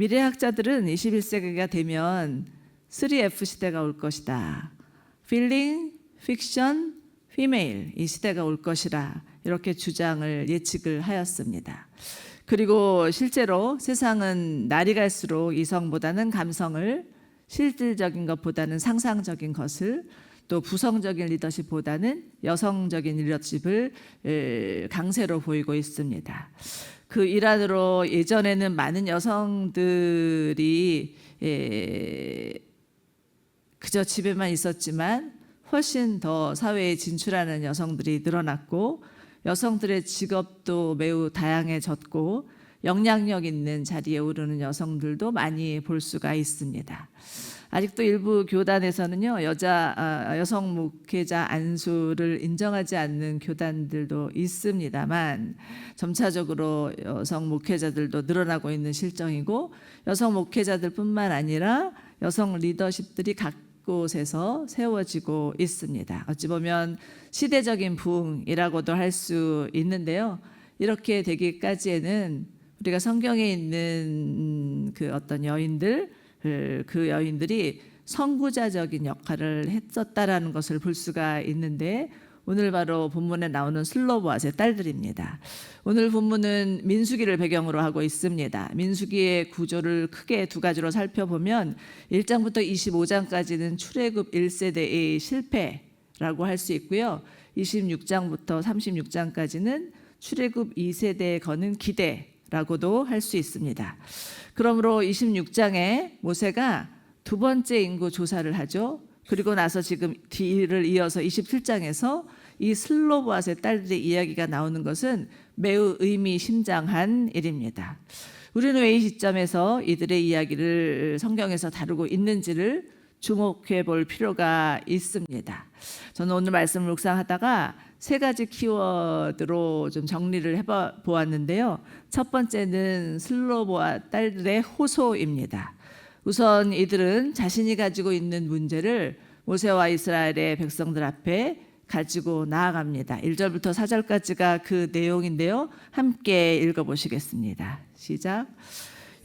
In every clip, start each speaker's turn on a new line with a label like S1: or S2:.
S1: 미래학자들은 21세기가 되면 3F 시대가 올 것이다. Feeling, Fiction, Female 이 시대가 올 것이라 이렇게 주장을 예측을 하였습니다. 그리고 실제로 세상은 날이 갈수록 이성보다는 감성을, 실질적인 것보다는 상상적인 것을, 또 부성적인 리더십보다는 여성적인 리더십을 강세로 보이고 있습니다. 그 일환으로 예전에는 많은 여성들이 그저 집에만 있었지만 훨씬 더 사회에 진출하는 여성들이 늘어났고, 여성들의 직업도 매우 다양해졌고 영향력 있는 자리에 오르는 여성들도 많이 볼 수가 있습니다. 아직도 일부 교단에서는요, 여성 목회자 안수를 인정하지 않는 교단들도 있습니다만, 점차적으로 여성 목회자들도 늘어나고 있는 실정이고, 여성 목회자들뿐만 아니라 여성 리더십들이 각 곳에서 세워지고 있습니다. 어찌 보면 시대적인 부흥이라고도 할 수 있는데요. 이렇게 되기까지에는 우리가 성경에 있는 그 어떤 여인들, 그 여인들이 선구자적인 역할을 했었다라는 것을 볼 수가 있는데, 오늘 바로 본문에 나오는 슬로보아스의 딸들입니다. 오늘 본문은 민수기를 배경으로 하고 있습니다. 민수기의 구조를 크게 두 가지로 살펴보면 1장부터 25장까지는 출애굽 1세대의 실패라고 할 수 있고요. 26장부터 36장까지는 출애굽 2세대에 거는 기대라고도 할 수 있습니다. 그러므로 26장에 모세가 두 번째 인구 조사를 하죠. 그리고 나서 지금 뒤를 이어서 27장에서 이 슬로보아스의 딸들의 이야기가 나오는 것은 매우 의미심장한 일입니다. 우리는 왜 이 시점에서 이들의 이야기를 성경에서 다루고 있는지를 주목해 볼 필요가 있습니다. 저는 오늘 말씀을 묵상하다가 세 가지 키워드로 좀 정리를 해보았는데요. 첫 번째는 슬로보아 딸들의 호소입니다. 우선 이들은 자신이 가지고 있는 문제를 모세와 이스라엘의 백성들 앞에 가지고 나아갑니다. 1절부터 4절까지가 그 내용인데요. 함께 읽어보시겠습니다. 시작.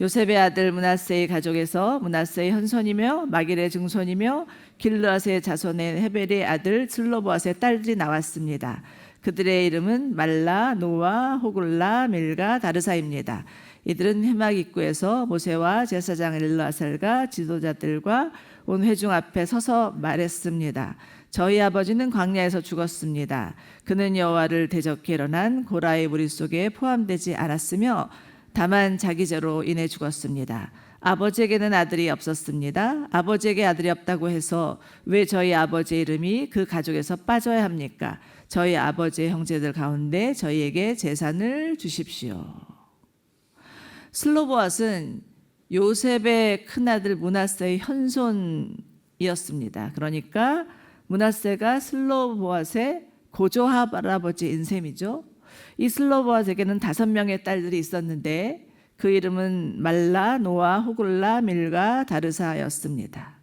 S1: 요셉의 아들 므낫세의 가족에서 므낫세의 현손이며 마길의 증손이며 길르앗의 자손의 헤벨의 아들 슬로보아스의 딸들이 나왔습니다. 그들의 이름은 말라, 노아, 호글라, 밀가, 다르사입니다. 이들은 회막 입구에서 모세와 제사장 엘르아살과 지도자들과 온 회중 앞에 서서 말했습니다. 저희 아버지는 광야에서 죽었습니다. 그는 여호와를 대적해 일어난 고라의 무리 속에 포함되지 않았으며 다만 자기 죄로 인해 죽었습니다. 아버지에게는 아들이 없었습니다. 아버지에게 아들이 없다고 해서 왜 저희 아버지의 이름이 그 가족에서 빠져야 합니까? 저희 아버지의 형제들 가운데 저희에게 재산을 주십시오. 슬로보아스는 요셉의 큰아들 므낫세의 현손이었습니다. 그러니까 므낫세가 슬로보아스의 고조할아버지인 셈이죠. 이 슬로보아스에게는 5명의 딸들이 있었는데 그 이름은 말라, 노아, 호글라, 밀가, 다르사였습니다.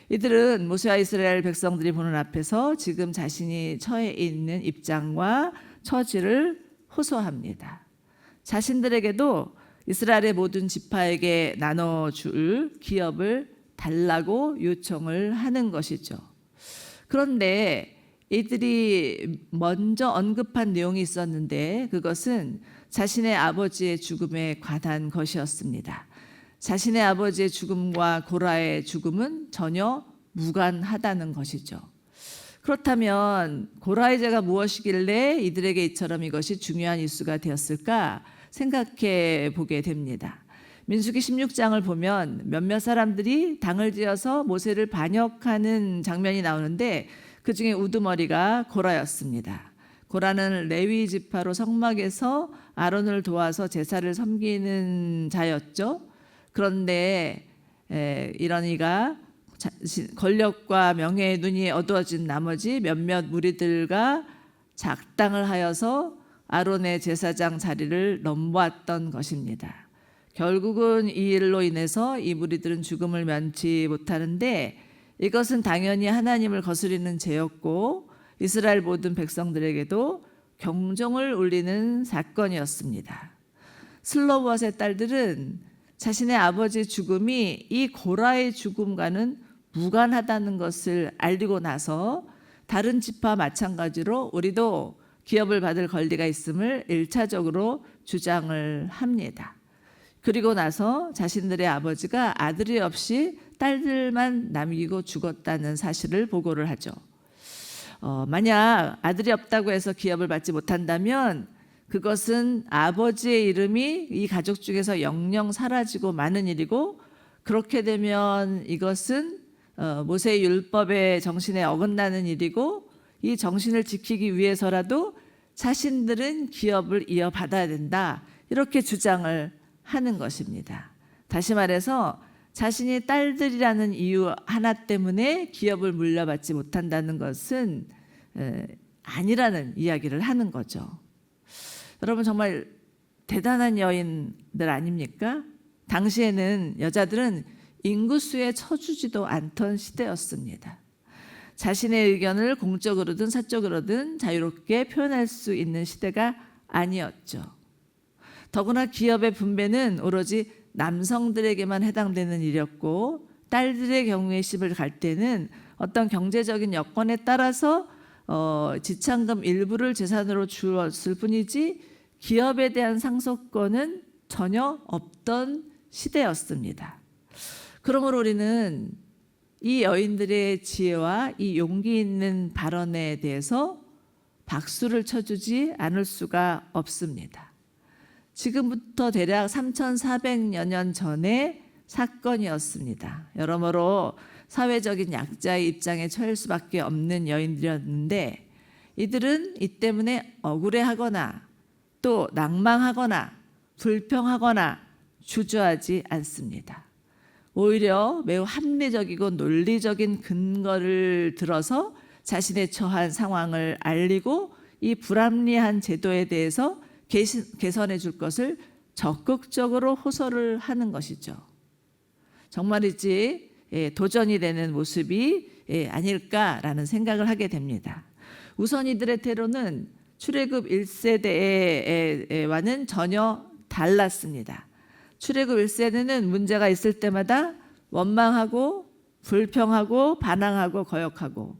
S1: 이들은 모세와 이스라엘 백성들이 보는 앞에서 지금 자신이 처해 있는 입장과 처지를 호소합니다. 자신들에게도 이스라엘의 모든 지파에게 나눠줄 기업을 달라고 요청을 하는 것이죠. 그런데 이들이 먼저 언급한 내용이 있었는데 그것은 자신의 아버지의 죽음에 관한 것이었습니다. 자신의 아버지의 죽음과 고라의 죽음은 전혀 무관하다는 것이죠. 그렇다면 고라의 죄가 무엇이길래 이들에게 이처럼 이것이 중요한 이슈가 되었을까 생각해 보게 됩니다. 민수기 16장을 보면 몇몇 사람들이 당을 지어서 모세를 반역하는 장면이 나오는데 그 중에 우두머리가 고라였습니다. 고라는 레위 지파로 성막에서 아론을 도와서 제사를 섬기는 자였죠. 그런데 이런 이가 권력과 명예의 눈이 어두워진 나머지 몇몇 무리들과 작당을 하여서 아론의 제사장 자리를 넘보았던 것입니다. 결국은 이 일로 인해서 이 무리들은 죽음을 면치 못하는데 이것은 당연히 하나님을 거스리는 죄였고 이스라엘 모든 백성들에게도 경종을 울리는 사건이었습니다. 슬로보아스의 딸들은 자신의 아버지 죽음이 이 고라의 죽음과는 무관하다는 것을 알리고 나서 다른 집화 마찬가지로 우리도 기업을 받을 권리가 있음을 1차적으로 주장을 합니다. 그리고 나서 자신들의 아버지가 아들이 없이 딸들만 남기고 죽었다는 사실을 보고를 하죠. 만약 아들이 없다고 해서 기업을 받지 못한다면 그것은 아버지의 이름이 이 가족 중에서 영영 사라지고 마는 일이고, 그렇게 되면 이것은 모세의 율법의 정신에 어긋나는 일이고, 이 정신을 지키기 위해서라도 자신들은 기업을 이어받아야 된다, 이렇게 주장을 하는 것입니다. 다시 말해서 자신이 딸들이라는 이유 하나 때문에 기업을 물려받지 못한다는 것은 아니라는 이야기를 하는 거죠. 여러분, 정말 대단한 여인들 아닙니까? 당시에는 여자들은 인구수에 처주지도 않던 시대였습니다. 자신의 의견을 공적으로든 사적으로든 자유롭게 표현할 수 있는 시대가 아니었죠. 더구나 기업의 분배는 오로지 남성들에게만 해당되는 일이었고, 딸들의 경우에 시집을 갈 때는 어떤 경제적인 여건에 따라서 지참금 일부를 재산으로 주었을 뿐이지 기업에 대한 상속권은 전혀 없던 시대였습니다. 그러므로 우리는 이 여인들의 지혜와 이 용기 있는 발언에 대해서 박수를 쳐주지 않을 수가 없습니다. 지금부터 대략 3400여 년 전의 사건이었습니다. 여러모로 사회적인 약자의 입장에 처할 수밖에 없는 여인들이었는데, 이들은 이 때문에 억울해하거나 또 낭망하거나 불평하거나 주저하지 않습니다. 오히려 매우 합리적이고 논리적인 근거를 들어서 자신의 처한 상황을 알리고 이 불합리한 제도에 대해서 개선해 줄 것을 적극적으로 호소를 하는 것이죠. 정말이지 도전이 되는 모습이 아닐까라는 생각을 하게 됩니다. 우선 이들의 태도는 출애굽 1세대와는 전혀 달랐습니다. 출애굽 1세대는 문제가 있을 때마다 원망하고 불평하고 반항하고 거역하고,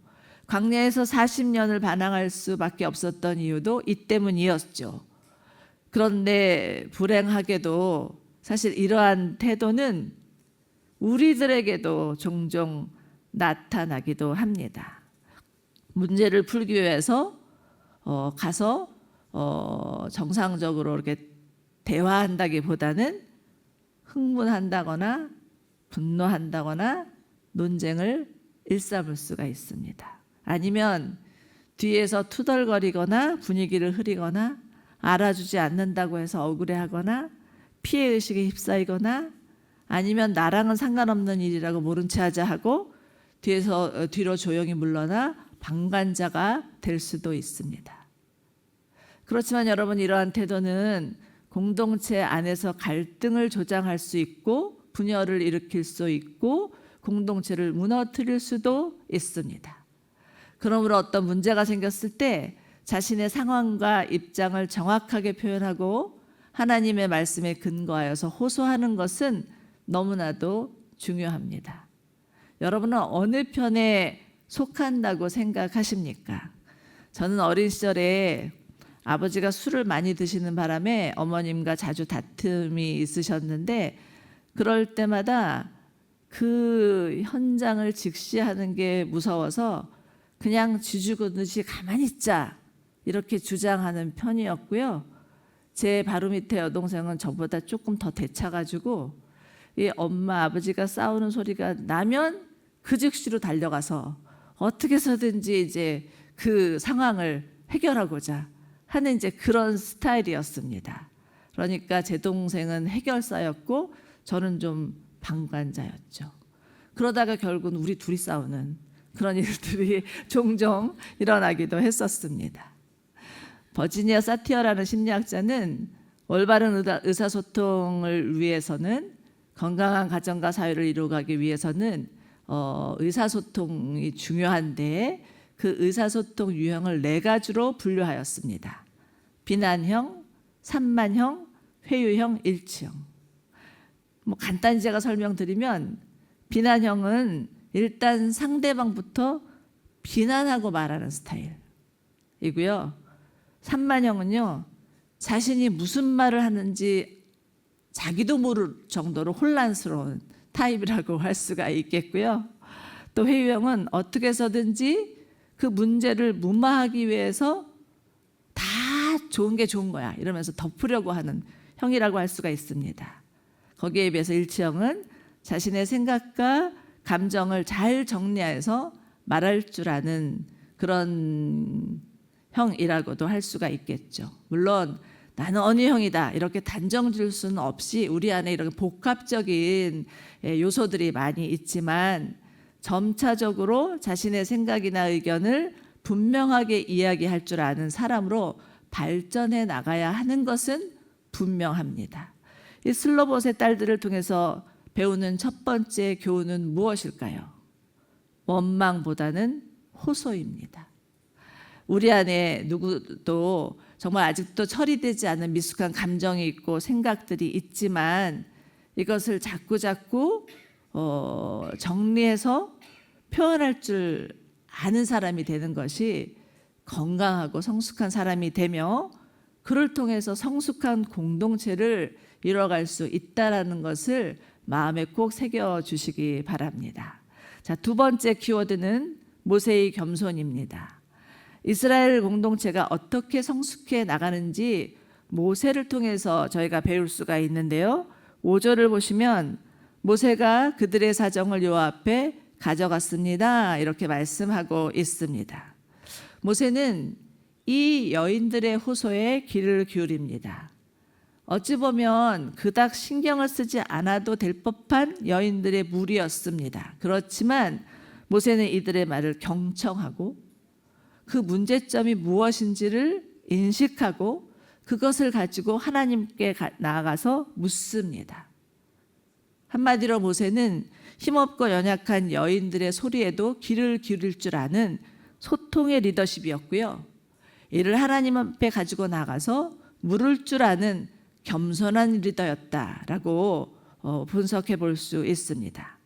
S1: 광야에서 40년을 반항할 수밖에 없었던 이유도 이 때문이었죠. 그런데 불행하게도 사실 이러한 태도는 우리들에게도 종종 나타나기도 합니다. 문제를 풀기 위해서 가서 정상적으로 이렇게 대화한다기보다는 흥분한다거나 분노한다거나 논쟁을 일삼을 수가 있습니다. 아니면 뒤에서 투덜거리거나 분위기를 흐리거나 알아주지 않는다고 해서 억울해하거나 피해의식에 휩싸이거나, 아니면 나랑은 상관없는 일이라고 모른 채 하자 하고 뒤로 조용히 물러나 방관자가 될 수도 있습니다. 그렇지만 여러분, 이러한 태도는 공동체 안에서 갈등을 조장할 수 있고 분열을 일으킬 수 있고 공동체를 무너뜨릴 수도 있습니다. 그러므로 어떤 문제가 생겼을 때 자신의 상황과 입장을 정확하게 표현하고 하나님의 말씀에 근거하여서 호소하는 것은 너무나도 중요합니다. 여러분은 어느 편에 속한다고 생각하십니까? 저는 어린 시절에 아버지가 술을 많이 드시는 바람에 어머님과 자주 다툼이 있으셨는데, 그럴 때마다 그 현장을 직시하는 게 무서워서 그냥 쥐죽듯이 가만히 있자 이렇게 주장하는 편이었고요. 제 바로 밑에 여동생은 저보다 조금 더 대차가지고 이 엄마 아버지가 싸우는 소리가 나면 그 즉시로 달려가서 어떻게 해서든지 이제 그 상황을 해결하고자 하는 이제 그런 스타일이었습니다. 그러니까 제 동생은 해결사였고 저는 좀 방관자였죠. 그러다가 결국은 우리 둘이 싸우는 그런 일들이 종종 일어나기도 했었습니다. 버지니아 사티어라는 심리학자는 올바른 의사소통을 위해서는, 건강한 가정과 사회를 이루어가기 위해서는 의사소통이 중요한데, 그 의사소통 유형을 4가지로 분류하였습니다. 비난형, 산만형, 회유형, 일치형. 뭐 간단히 제가 설명드리면 비난형은 일단 상대방부터 비난하고 말하는 스타일이고요. 산만형은요, 자신이 무슨 말을 하는지 자기도 모를 정도로 혼란스러운 타입이라고 할 수가 있겠고요. 또 회유형은 어떻게 해서든지 그 문제를 무마하기 위해서 다 좋은 게 좋은 거야 이러면서 덮으려고 하는 형이라고 할 수가 있습니다. 거기에 비해서 일치형은 자신의 생각과 감정을 잘 정리해서 말할 줄 아는 그런 형이라고도 할 수가 있겠죠. 물론 나는 어느 형이다 이렇게 단정 지을 수는 없이 우리 안에 이런 복합적인 요소들이 많이 있지만 점차적으로 자신의 생각이나 의견을 분명하게 이야기할 줄 아는 사람으로 발전해 나가야 하는 것은 분명합니다. 이 슬로봇의 딸들을 통해서 배우는 첫 번째 교훈은 무엇일까요? 원망보다는 호소입니다. 우리 안에 누구도 정말 아직도 처리되지 않은 미숙한 감정이 있고 생각들이 있지만 이것을 자꾸 정리해서 표현할 줄 아는 사람이 되는 것이 건강하고 성숙한 사람이 되며 그를 통해서 성숙한 공동체를 이뤄갈 수 있다라는 것을 마음에 꼭 새겨주시기 바랍니다. 자, 두 번째 키워드는 모세의 겸손입니다. 이스라엘 공동체가 어떻게 성숙해 나가는지 모세를 통해서 저희가 배울 수가 있는데요. 5절을 보시면 모세가 그들의 사정을 여호와 앞에 가져갔습니다. 이렇게 말씀하고 있습니다. 모세는 이 여인들의 호소에 귀를 기울입니다. 어찌 보면 그닥 신경을 쓰지 않아도 될 법한 여인들의 무리였습니다. 그렇지만 모세는 이들의 말을 경청하고 그 문제점이 무엇인지를 인식하고 그것을 가지고 하나님께 나아가서 묻습니다. 한마디로 모세는 힘없고 연약한 여인들의 소리에도 귀를 기울일 줄 아는 소통의 리더십이었고요. 이를 하나님 앞에 가지고 나가서 물을 줄 아는 겸손한 리더였다라고 분석해 볼 수 있습니다.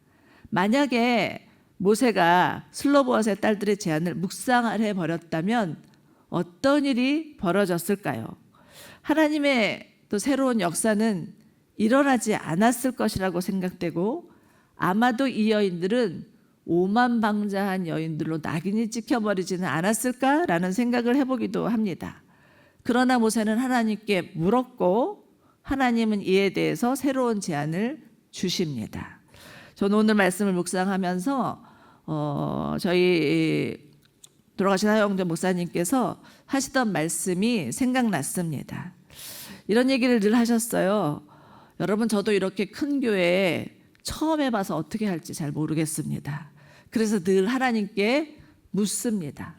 S1: 만약에 모세가 슬로봇의 딸들의 제안을 묵상해 버렸다면 어떤 일이 벌어졌을까요? 하나님의 또 새로운 역사는 일어나지 않았을 것이라고 생각되고 아마도 이 여인들은 오만방자한 여인들로 낙인이 찍혀버리지는 않았을까라는 생각을 해보기도 합니다. 그러나 모세는 하나님께 물었고 하나님은 이에 대해서 새로운 제안을 주십니다. 저는 오늘 말씀을 묵상하면서 저희 돌아가신 하영조 목사님께서 하시던 말씀이 생각났습니다. 이런 얘기를 늘 하셨어요. 여러분, 저도 이렇게 큰 교회에 처음 해봐서 어떻게 할지 잘 모르겠습니다. 그래서 늘 하나님께 묻습니다.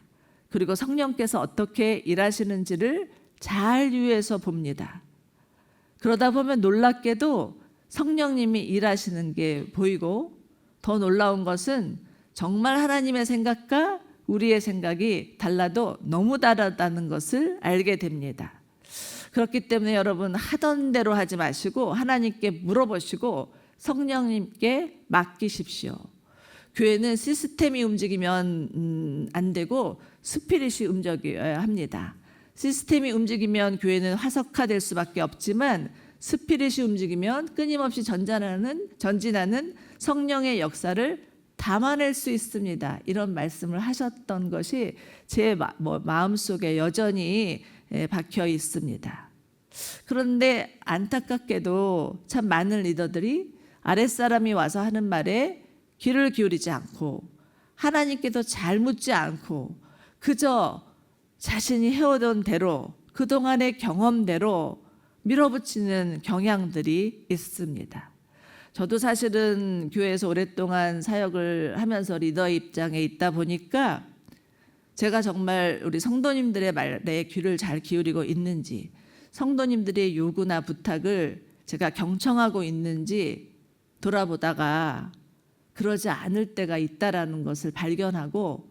S1: 그리고 성령께서 어떻게 일하시는지를 잘 유의해서 봅니다. 그러다 보면 놀랍게도 성령님이 일하시는 게 보이고 더 놀라운 것은 정말 하나님의 생각과 우리의 생각이 달라도 너무 다르다는 것을 알게 됩니다. 그렇기 때문에 여러분, 하던 대로 하지 마시고 하나님께 물어보시고 성령님께 맡기십시오. 교회는 시스템이 움직이면 안 되고 스피릿이 움직여야 합니다. 시스템이 움직이면 교회는 화석화될 수밖에 없지만 스피릿이 움직이면 끊임없이 전진하는 성령의 역사를 담아낼 수 있습니다. 이런 말씀을 하셨던 것이 제 마음속에 여전히 박혀 있습니다. 그런데 안타깝게도 참 많은 리더들이 아랫사람이 와서 하는 말에 귀를 기울이지 않고 하나님께도 잘 묻지 않고 그저 자신이 해오던 대로 그동안의 경험대로 밀어붙이는 경향들이 있습니다. 저도 사실은 교회에서 오랫동안 사역을 하면서 리더 입장에 있다 보니까 제가 정말 우리 성도님들의 말에 귀를 잘 기울이고 있는지, 성도님들의 요구나 부탁을 제가 경청하고 있는지 돌아보다가 그러지 않을 때가 있다라는 것을 발견하고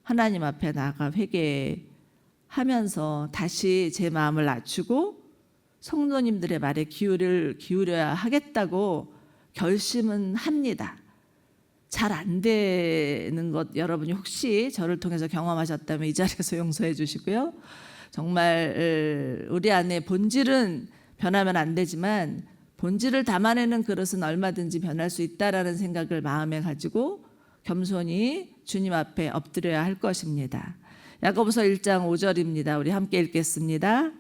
S1: 하나님 앞에 나아가 회개하면서 다시 제 마음을 낮추고 성도님들의 말에 기울여야 하겠다고 결심은 합니다. 잘 안 되는 것 여러분이 혹시 저를 통해서 경험하셨다면 이 자리에서 용서해 주시고요. 정말 우리 안에 본질은 변하면 안 되지만 본질을 담아내는 그릇은 얼마든지 변할 수 있다라는 생각을 마음에 가지고 겸손히 주님 앞에 엎드려야 할 것입니다. 야고보서 1장 5절입니다. 우리 함께 읽겠습니다.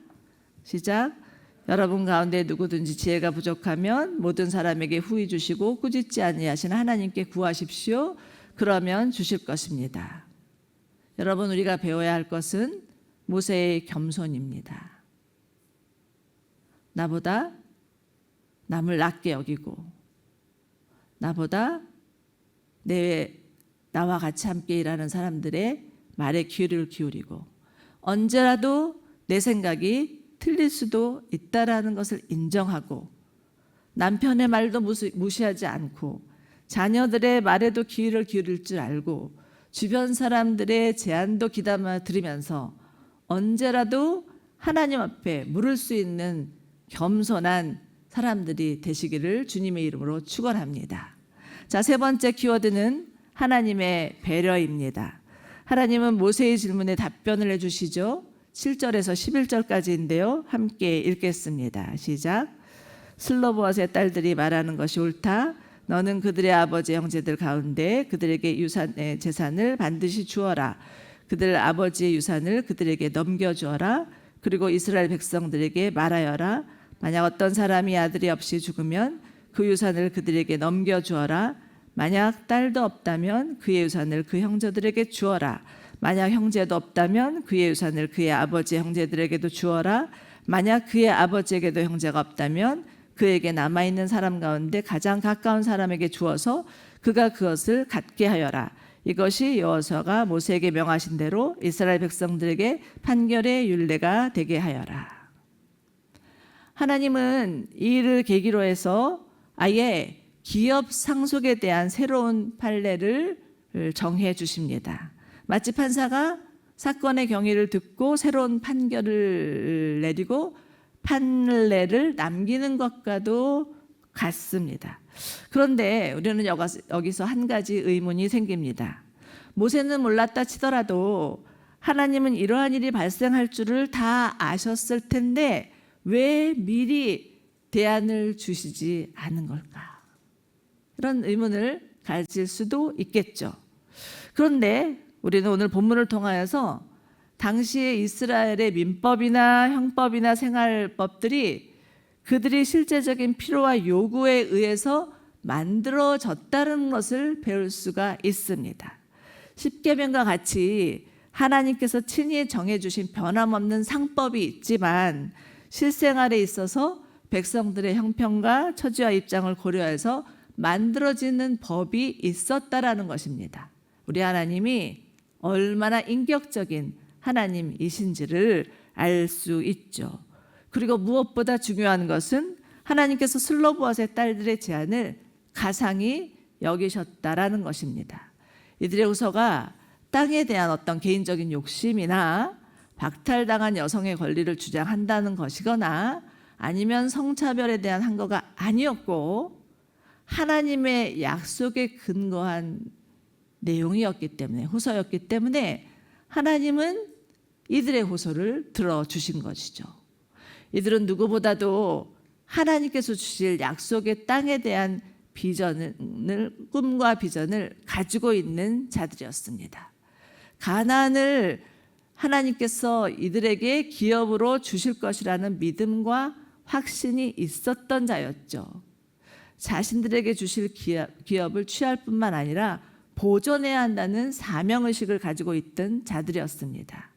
S1: 시작. 여러분 가운데 누구든지 지혜가 부족하면 모든 사람에게 후히 주시고 꾸짖지 아니하시는 하나님께 구하십시오. 그러면 주실 것입니다. 여러분, 우리가 배워야 할 것은 모세의 겸손입니다. 나보다 남을 낮게 여기고 나보다 나와 같이 함께 일하는 사람들의 말에 귀를 기울이고 언제라도 내 생각이 틀릴 수도 있다라는 것을 인정하고 남편의 말도 무시하지 않고 자녀들의 말에도 귀를 기울일 줄 알고 주변 사람들의 제안도 귀담아 들으면서 언제라도 하나님 앞에 물을 수 있는 겸손한 사람들이 되시기를 주님의 이름으로 축원합니다. 자, 세 번째 키워드는 하나님의 배려입니다. 하나님은 모세의 질문에 답변을 해주시죠. 7절에서 11절까지인데요. 함께 읽겠습니다. 시작. 슬로보앗의 딸들이 말하는 것이 옳다. 너는 그들의 아버지 형제들 가운데 그들에게 유산의 재산을 반드시 주어라. 그들 아버지의 유산을 그들에게 넘겨주어라. 그리고 이스라엘 백성들에게 말하여라. 만약 어떤 사람이 아들이 없이 죽으면 그 유산을 그들에게 넘겨주어라. 만약 딸도 없다면 그의 유산을 그 형제들에게 주어라. 만약 형제도 없다면 그의 유산을 그의 아버지 형제들에게도 주어라. 만약 그의 아버지에게도 형제가 없다면 그에게 남아있는 사람 가운데 가장 가까운 사람에게 주어서 그가 그것을 갖게 하여라. 이것이 여호수아가 모세에게 명하신 대로 이스라엘 백성들에게 판결의 율례가 되게 하여라. 하나님은 이 일을 계기로 해서 아예 기업 상속에 대한 새로운 판례를 정해 주십니다. 마치 판사가 사건의 경위를 듣고 새로운 판결을 내리고 판례를 남기는 것과도 같습니다. 그런데 우리는 여기서 한 가지 의문이 생깁니다. 모세는 몰랐다 치더라도 하나님은 이러한 일이 발생할 줄을 다 아셨을 텐데 왜 미리 대안을 주시지 않은 걸까? 이런 의문을 가질 수도 있겠죠. 그런데 우리는 오늘 본문을 통하여서 당시의 이스라엘의 민법이나 형법이나 생활법들이 그들이 실제적인 필요와 요구에 의해서 만들어졌다는 것을 배울 수가 있습니다. 십계명과 같이 하나님께서 친히 정해주신 변함없는 상법이 있지만 실생활에 있어서 백성들의 형편과 처지와 입장을 고려해서 만들어지는 법이 있었다라는 것입니다. 우리 하나님이 얼마나 인격적인 하나님이신지를 알 수 있죠. 그리고 무엇보다 중요한 것은 하나님께서 슬로보앗의 딸들의 제안을 가상히 여기셨다라는 것입니다. 이들의 후서가 땅에 대한 어떤 개인적인 욕심이나 박탈당한 여성의 권리를 주장한다는 것이거나 아니면 성차별에 대한 한거가 아니었고 하나님의 약속에 근거한 내용이었기 때문에 호소였기 때문에 하나님은 이들의 호소를 들어주신 것이죠. 이들은 누구보다도 하나님께서 주실 약속의 땅에 대한 꿈과 비전을 가지고 있는 자들이었습니다. 가나안을 하나님께서 이들에게 기업으로 주실 것이라는 믿음과 확신이 있었던 자였죠. 자신들에게 주실 기업을 취할 뿐만 아니라 보존해야 한다는 사명의식을 가지고 있던 자들이었습니다.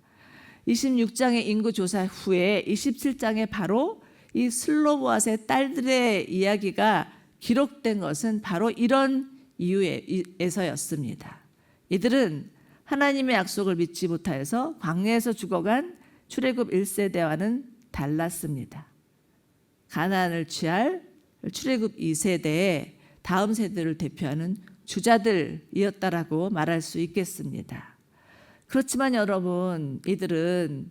S1: 26장의 인구조사 후에 27장에 바로 이 슬로보앗의 딸들의 이야기가 기록된 것은 바로 이런 이유에서였습니다. 이들은 하나님의 약속을 믿지 못하여서 광야에서 죽어간 출애굽 1세대와는 달랐습니다. 가나안을 취할 출애굽 2세대의 다음 세대를 대표하는 주자들이었다라고 말할 수 있겠습니다. 그렇지만 여러분, 이들은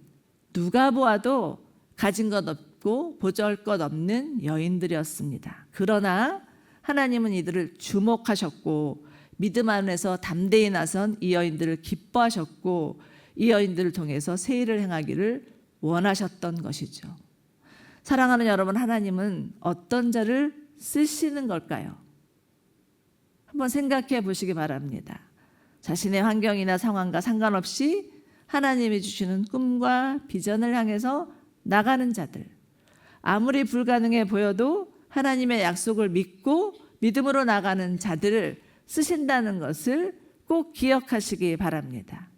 S1: 누가 보아도 가진 것 없고 없고 보잘것없는 여인들이었습니다. 그러나 하나님은 이들을 주목하셨고 믿음 안에서 담대히 나선 이 여인들을 기뻐하셨고 이 여인들을 통해서 새 일을 행하기를 원하셨던 것이죠. 사랑하는 여러분, 하나님은 어떤 자를 쓰시는 걸까요? 한번 생각해 보시기 바랍니다. 자신의 환경이나 상황과 상관없이 하나님이 주시는 꿈과 비전을 향해서 나가는 자들, 아무리 불가능해 보여도 하나님의 약속을 믿고 믿음으로 나가는 자들을 쓰신다는 것을 꼭 기억하시기 바랍니다.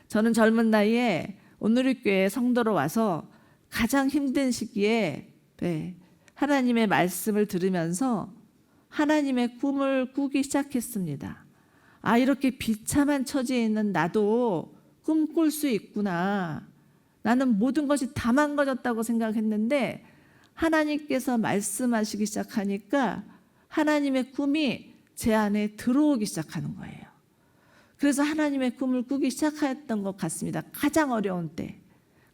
S1: 저는 젊은 나이에 온누리교회 성도로 와서 가장 힘든 시기에 하나님의 말씀을 들으면서 하나님의 꿈을 꾸기 시작했습니다. 아, 이렇게 비참한 처지에 있는 나도 꿈꿀 수 있구나. 나는 모든 것이 다 망가졌다고 생각했는데 하나님께서 말씀하시기 시작하니까 하나님의 꿈이 제 안에 들어오기 시작하는 거예요. 그래서 하나님의 꿈을 꾸기 시작했던 것 같습니다. 가장 어려운 때,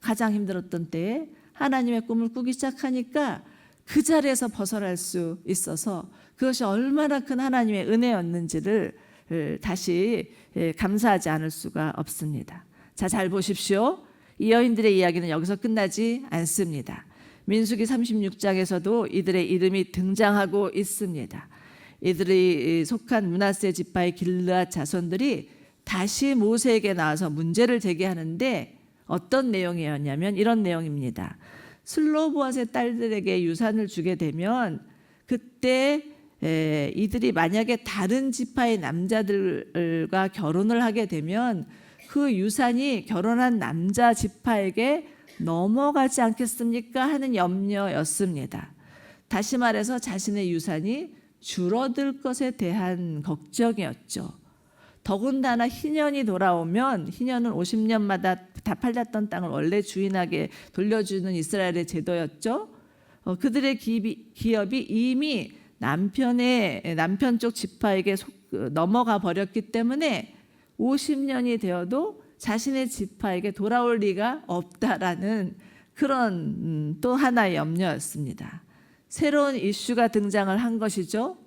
S1: 가장 힘들었던 때에 하나님의 꿈을 꾸기 시작하니까 그 자리에서 벗어날 수 있어서 그것이 얼마나 큰 하나님의 은혜였는지를 다시 감사하지 않을 수가 없습니다. 자, 잘 보십시오. 이 여인들의 이야기는 여기서 끝나지 않습니다. 민수기 36장에서도 이들의 이름이 등장하고 있습니다. 이들이 속한 므낫세 지파의 길르앗 자손들이 다시 모세에게 나와서 문제를 제기하는데 어떤 내용이었냐면 이런 내용입니다. 슬로보앗의 딸들에게 유산을 주게 되면 그때 이들이 만약에 다른 지파의 남자들과 결혼을 하게 되면 그 유산이 결혼한 남자 지파에게 넘어가지 않겠습니까? 하는 염려였습니다. 다시 말해서 자신의 유산이 줄어들 것에 대한 걱정이었죠. 더군다나 희년이 돌아오면 희년은 50년마다 다 팔렸던 땅을 원래 주인에게 돌려주는 이스라엘의 제도였죠. 그들의 기업이 이미 남편 쪽 지파에게 넘어가 버렸기 때문에 50년이 되어도 자신의 지파에게 돌아올 리가 없다라는 그런 또 하나의 염려였습니다. 새로운 이슈가 등장을 한 것이죠.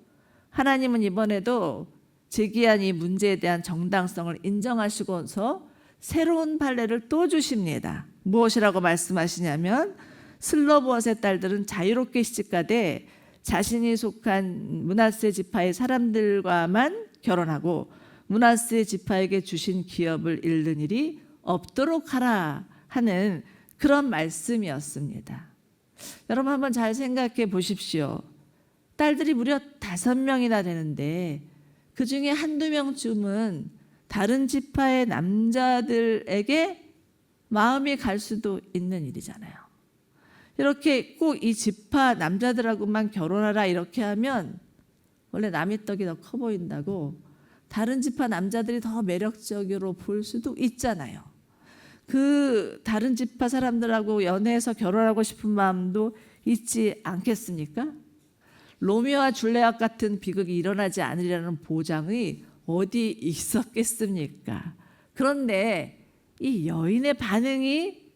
S1: 하나님은 이번에도 제기한 이 문제에 대한 정당성을 인정하시고서 새로운 판례를 또 주십니다. 무엇이라고 말씀하시냐면 슬로보앗의 딸들은 자유롭게 시집가되 자신이 속한 므낫세 지파의 사람들과만 결혼하고 므낫세 지파에게 주신 기업을 잃는 일이 없도록 하라 하는 그런 말씀이었습니다. 여러분 한번 잘 생각해 보십시오. 딸들이 무려 5명이나 되는데 그 중에 한두 명쯤은 다른 지파의 남자들에게 마음이 갈 수도 있는 일이잖아요. 이렇게 꼭 이 지파 남자들하고만 결혼하라 이렇게 하면 원래 남의 떡이 더 커 보인다고 다른 지파 남자들이 더 매력적으로 볼 수도 있잖아요. 그 다른 지파 사람들하고 연애해서 결혼하고 싶은 마음도 있지 않겠습니까? 로미오와 줄리엣 같은 비극이 일어나지 않으리라는 보장이 어디 있었겠습니까? 그런데 이 여인의 반응이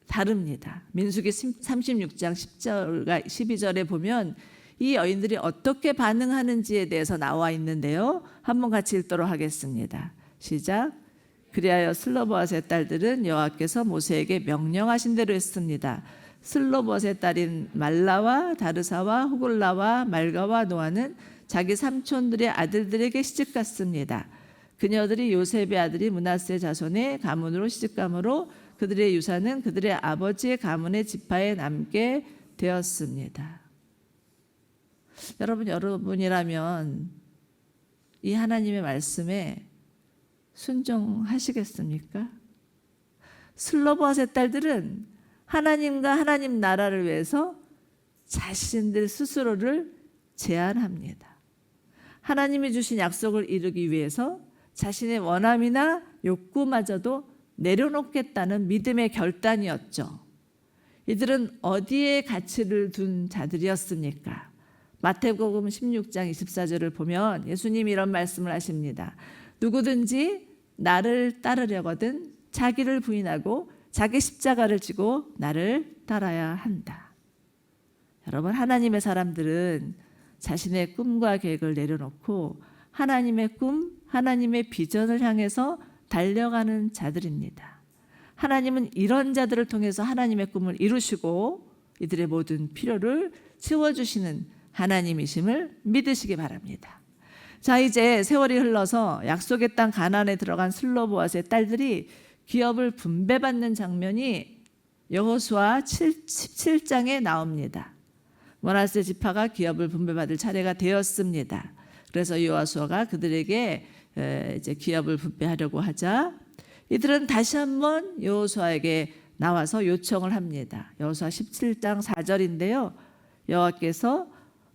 S1: 다릅니다. 민수기 36장 10절과 12절에 보면 이 여인들이 어떻게 반응하는지에 대해서 나와 있는데요. 한번 같이 읽도록 하겠습니다. 시작. 그리하여 슬로보앗의 딸들은 여호와께서 모세에게 명령하신 대로 했습니다. 슬로보앗의 딸인 말라와 다르사와 호글라와 말가와 노아는 자기 삼촌들의 아들들에게 시집갔습니다. 그녀들이 요셉의 아들이 므낫세 자손의 가문으로 시집가므로 그들의 유산은 그들의 아버지의 가문의 지파에 남게 되었습니다. 여러분이라면 이 하나님의 말씀에 순종하시겠습니까? 슬로보앗의 딸들은 하나님과 하나님 나라를 위해서 자신들 스스로를 제한합니다. 하나님이 주신 약속을 이루기 위해서 자신의 원함이나 욕구마저도 내려놓겠다는 믿음의 결단이었죠. 이들은 어디에 가치를 둔 자들이었습니까? 마태복음 16장 24절을 보면 예수님이 이런 말씀을 하십니다. 누구든지 나를 따르려거든 자기를 부인하고 자기 십자가를 지고 나를 따라야 한다. 여러분, 하나님의 사람들은 자신의 꿈과 계획을 내려놓고 하나님의 꿈, 하나님의 비전을 향해서 달려가는 자들입니다. 하나님은 이런 자들을 통해서 하나님의 꿈을 이루시고 이들의 모든 필요를 채워주시는 하나님이심을 믿으시기 바랍니다. 자, 이제 세월이 흘러서 약속의 땅 가나안에 들어간 슬로보아스의 딸들이 기업을 분배받는 장면이 여호수아 17장에 나옵니다. 므낫세 지파가 기업을 분배받을 차례가 되었습니다. 그래서 여호수아가 그들에게 이제 기업을 분배하려고 하자 이들은 다시 한번 여호수아에게 나와서 요청을 합니다. 여호수아 17장 4절인데요. 여호와께서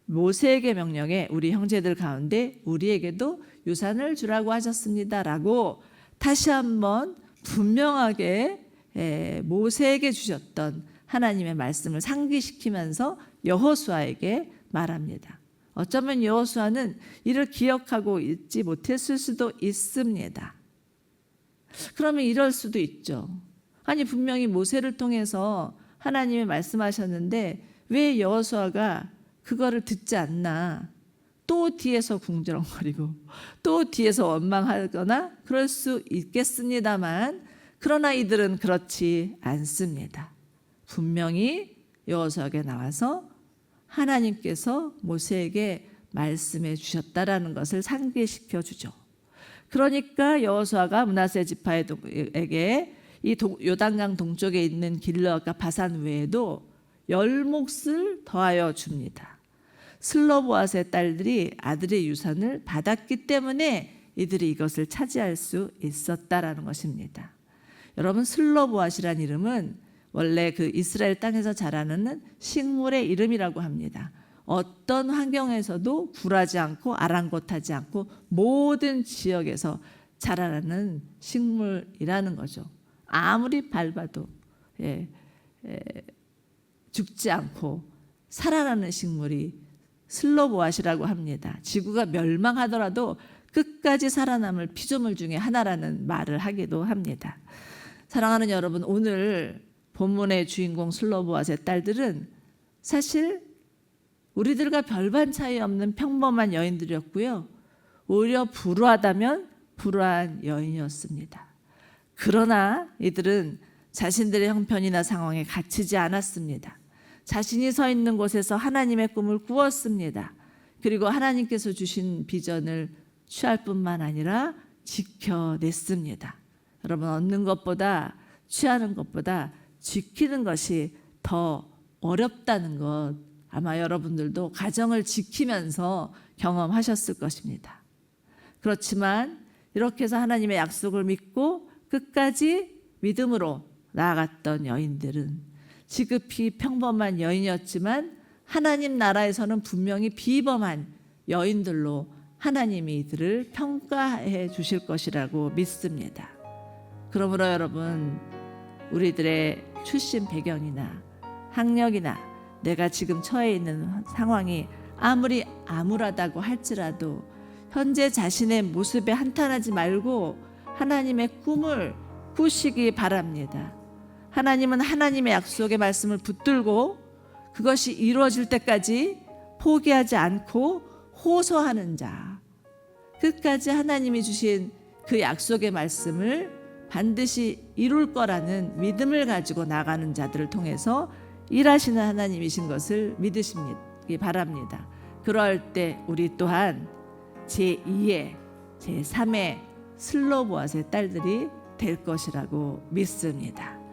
S1: 모세에게 명령해 우리 형제들 가운데 우리에게도 유산을 주라고 하셨습니다라고 다시 한번 분명하게 모세에게 주셨던 하나님의 말씀을 상기시키면서 여호수아에게 말합니다. 어쩌면 여호수아는 이를 기억하고 있지 못했을 수도 있습니다. 그러면 이럴 수도 있죠. 아니, 분명히 모세를 통해서 하나님이 말씀하셨는데 왜 여호수아가 그거를 듣지 않나? 또 뒤에서 궁시렁거리고 또 뒤에서 원망하거나 그럴 수 있겠습니다만, 그러나 이들은 그렇지 않습니다. 분명히 여호수아에게 나와서 하나님께서 모세에게 말씀해 주셨다라는 것을 상기시켜 주죠. 그러니까 여호수아가 므낫세 지파에게 이 요단강 동쪽에 있는 길르앗과 바산 외에도 10몫을 더하여 줍니다. 슬로보아스의 딸들이 아들의 유산을 받았기 때문에 이들이 이것을 차지할 수 있었다라는 것입니다. 여러분, 슬로보아스란 이름은 원래 그 이스라엘 땅에서 자라는 식물의 이름이라고 합니다. 어떤 환경에서도 굴하지 않고 아랑곳하지 않고 모든 지역에서 자라나는 식물이라는 거죠. 아무리 밟아도 죽지 않고 살아나는 식물이 슬로보아시라고 합니다. 지구가 멸망하더라도 끝까지 살아남을 피조물 중에 하나라는 말을 하기도 합니다. 사랑하는 여러분, 오늘 본문의 주인공 슬로보아스의 딸들은 사실 우리들과 별반 차이 없는 평범한 여인들이었고요. 오히려 불우하다면 불우한 여인이었습니다. 그러나 이들은 자신들의 형편이나 상황에 갇히지 않았습니다. 자신이 서 있는 곳에서 하나님의 꿈을 꾸었습니다. 그리고 하나님께서 주신 비전을 취할 뿐만 아니라 지켜냈습니다. 여러분, 얻는 것보다 취하는 것보다 지키는 것이 더 어렵다는 것, 아마 여러분들도 가정을 지키면서 경험하셨을 것입니다. 그렇지만 이렇게 해서 하나님의 약속을 믿고 끝까지 믿음으로 나아갔던 여인들은 지극히 평범한 여인이었지만 하나님 나라에서는 분명히 비범한 여인들로 하나님이 이들을 평가해 주실 것이라고 믿습니다. 그러므로 여러분, 우리들의 출신 배경이나 학력이나 내가 지금 처해 있는 상황이 아무리 암울하다고 할지라도 현재 자신의 모습에 한탄하지 말고 하나님의 꿈을 꾸시기 바랍니다. 하나님은 하나님의 약속의 말씀을 붙들고 그것이 이루어질 때까지 포기하지 않고 호소하는 자, 끝까지 하나님이 주신 그 약속의 말씀을 반드시 이룰 거라는 믿음을 가지고 나가는 자들을 통해서 일하시는 하나님이신 것을 믿으시기 바랍니다. 그럴 때 우리 또한 제2의 제3의 슬로보아스의 딸들이 될 것이라고 믿습니다.